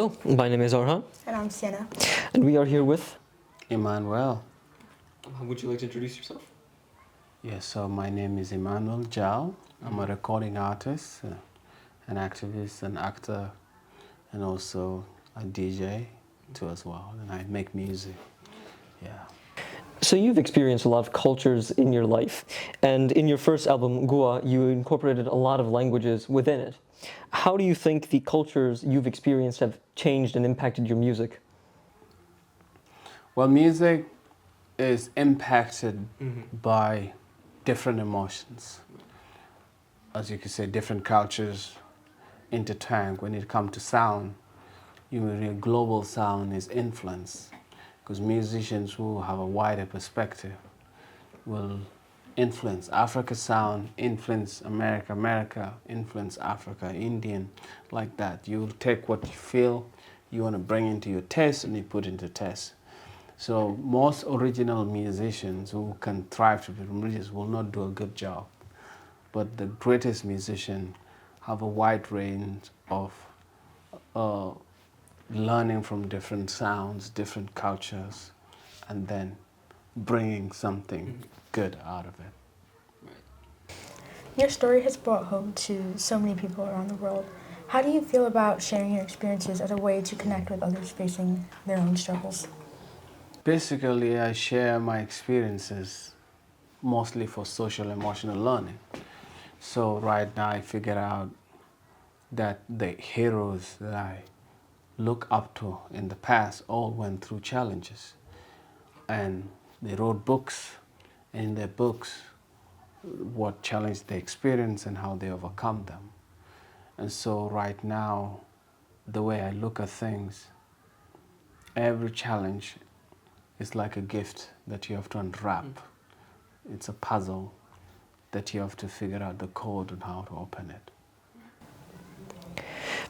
Hello, my name is Arhan. And I'm Sianna. And we are here with... Emmanuel. Would you like to introduce yourself? Yes, so my name is Emmanuel Jal. I'm a recording artist, an activist, an actor, and also a DJ too as well. And I make music, yeah. So you've experienced a lot of cultures in your life. And in your first album, Gua, you incorporated a lot of languages within it. How do you think the cultures you've experienced have changed and impacted your music? Well, music is impacted by different emotions. As you could say, different cultures intertwined. When it comes to sound, your global sound is influenced, because musicians who have a wider perspective will influence Africa's sound, influence America, America influence Africa, Indian, like that. You'll take what you feel you want to bring into your taste and you put into taste. So most original musicians who can thrive to be religious will not do a good job. But the greatest musicians have a wide range of learning from different sounds, different cultures, and then bringing something good out of it. Your story has brought hope to so many people around the world. How do you feel about sharing your experiences as a way to connect with others facing their own struggles? Basically, I share my experiences mostly for social emotional learning. So right now I figure out that the heroes that I look up to in the past all went through challenges. And they wrote books, and in their books, what challenge they experienced and how they overcome them. And so right now, the way I look at things, every challenge is like a gift that you have to unwrap. It's a puzzle that you have to figure out the code on how to open it.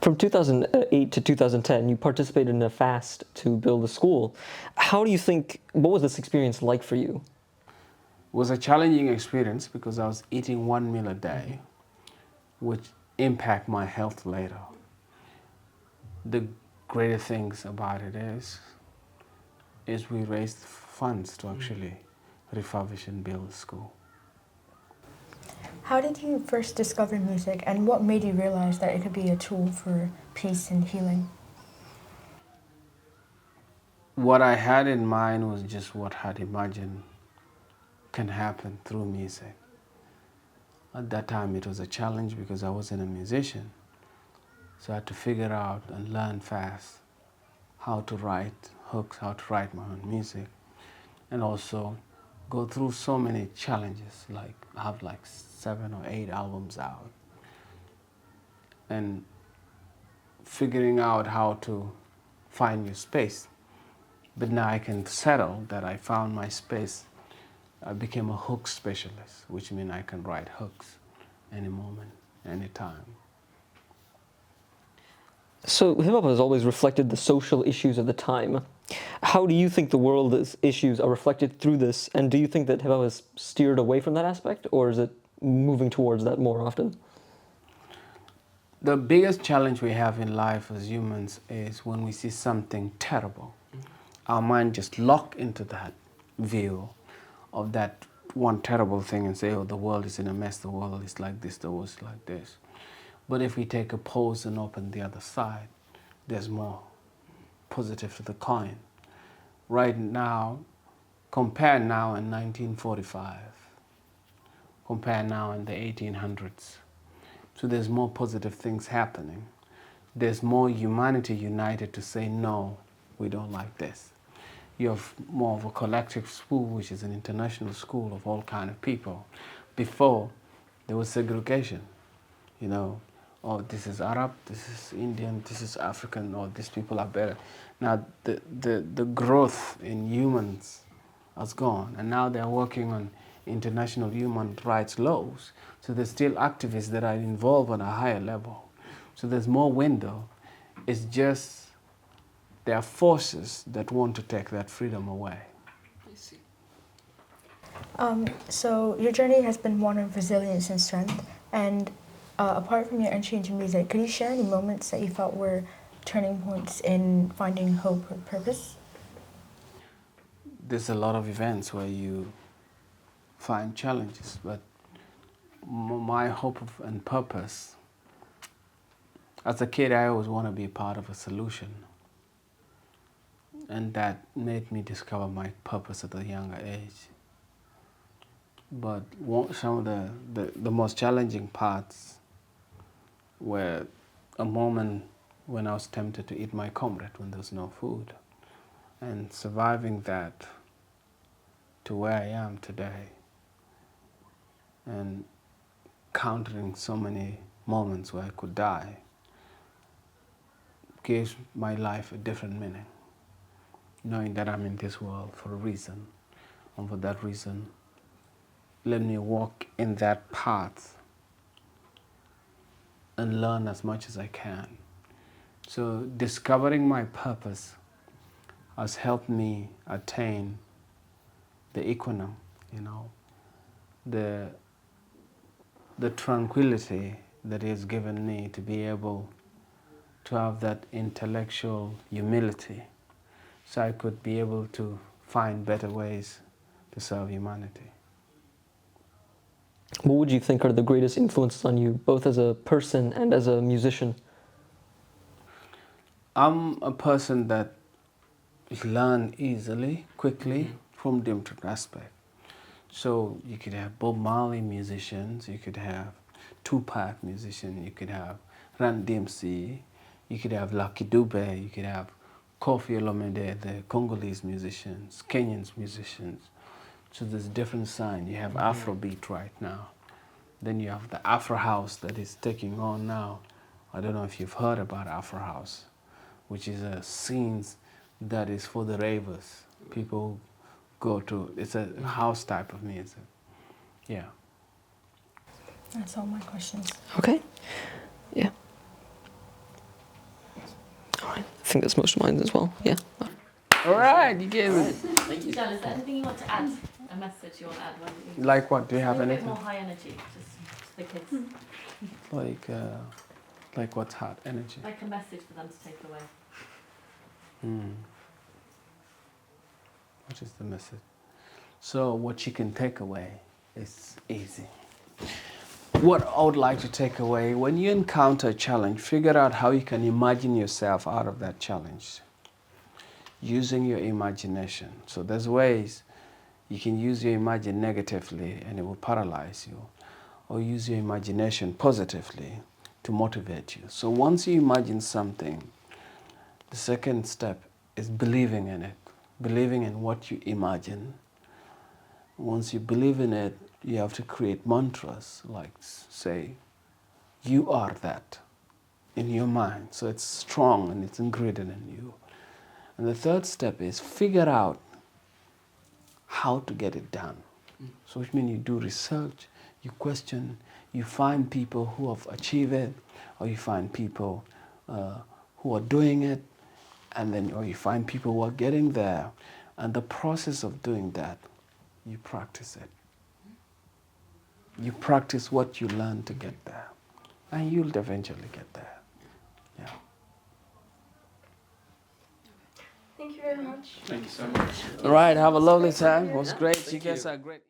From 2008 to 2010, you participated in a fast to build a school. How do you think, what was this experience like for you? It was a challenging experience because I was eating 1 meal a day, which impact my health later. The greater things about it is we raised funds to actually refurbish and build a school. How did you first discover music, and what made you realize that it could be a tool for peace and healing? What I had in mind was just what I had imagined can happen through music. At that time it was a challenge because I wasn't a musician. So I had to figure out and learn fast how to write hooks, how to write my own music, and also go through so many challenges. Like I have like 7 or 8 albums out, and figuring out how to find your space. But now I can settle that I found my space. I became a hook specialist, which means I can write hooks any moment, any time. So hip-hop has always reflected the social issues of the time. How do you think the world's issues are reflected through this, and do you think that hip-hop has steered away from that aspect, or is it moving towards that more often? The biggest challenge we have in life as humans is when we see something terrible, our mind just lock into that view of that one terrible thing and say, oh, the world is in a mess, the world is like this, the world is like this. But if we take a pause and open the other side, there's more positive to the coin. Right now, compare now in 1945, compare now in the 1800s. So there's more positive things happening. There's more humanity united to say, no, we don't like this. You have more of a collective school, which is an international school of all kind of people. Before, there was segregation, you know. Oh, this is Arab, this is Indian, this is African, or these people are better. Now, the growth in humans has gone, and now they're working on international human rights laws. So there's still activists that are involved on a higher level. So there's more window. It's just there are forces that want to take that freedom away. So your journey has been one of resilience and strength, and apart from your entry into music, could you share any moments that you felt were turning points in finding hope or purpose? There's a lot of events where you find challenges, but my hope and purpose, as a kid, I always want to be part of a solution. And that made me discover my purpose at a younger age. But some of the most challenging parts were a moment when I was tempted to eat my comrade when there was no food. And surviving that to where I am today, and countering so many moments where I could die, gave my life a different meaning. Knowing that I'm in this world for a reason, and for that reason, let me walk in that path and learn as much as I can. So discovering my purpose has helped me attain the equanimity, the tranquility that it has given me to be able to have that intellectual humility, so I could be able to find better ways to serve humanity. What would you think are the greatest influences on you, both as a person and as a musician? I'm a person that learns easily, quickly, from different aspects. So you could have Bob Marley musicians, you could have Tupac musicians, you could have Run DMC, you could have Lucky Dube, you could have Kofi Olomide, the Congolese musicians, Kenyans musicians. So there's different signs. You have Afrobeat right now. Then you have the Afro House that is taking on now. I don't know if you've heard about Afro House, which is a scene that is for the ravers. People go to, it's a house type of music. Yeah. That's all my questions. Okay. Yeah. All right. I think that's most of mine as well. Yeah. All right, you gave it. Thank you. Jal, is there anything you want to add? A message you want to add? Like what? Do you have A bit anything? more high energy, just to the kids. Like what's hot? Energy? Like a message for them to take away. What is the message? So what you can take away is easy. What I would like to take away, when you encounter a challenge, figure out how you can imagine yourself out of that challenge using your imagination. So there's ways you can use your imagination negatively and it will paralyze you, or use your imagination positively to motivate you. So once you imagine something, the second step is believing in it, believing in what you imagine. Once you believe in it, you have to create mantras like, say, you are that in your mind. So it's strong and it's ingrained in you. And the third step is figure out how to get it done. So which means you do research, you question, you find people who have achieved it, or you find people who are doing it, and then, or you find people who are getting there. And the process of doing that, you practice it. You practice what you learn to get there. And you'll eventually get there. Yeah. Thank you very much. Thank you so much. All right, have a lovely time. It was great. You guys are great.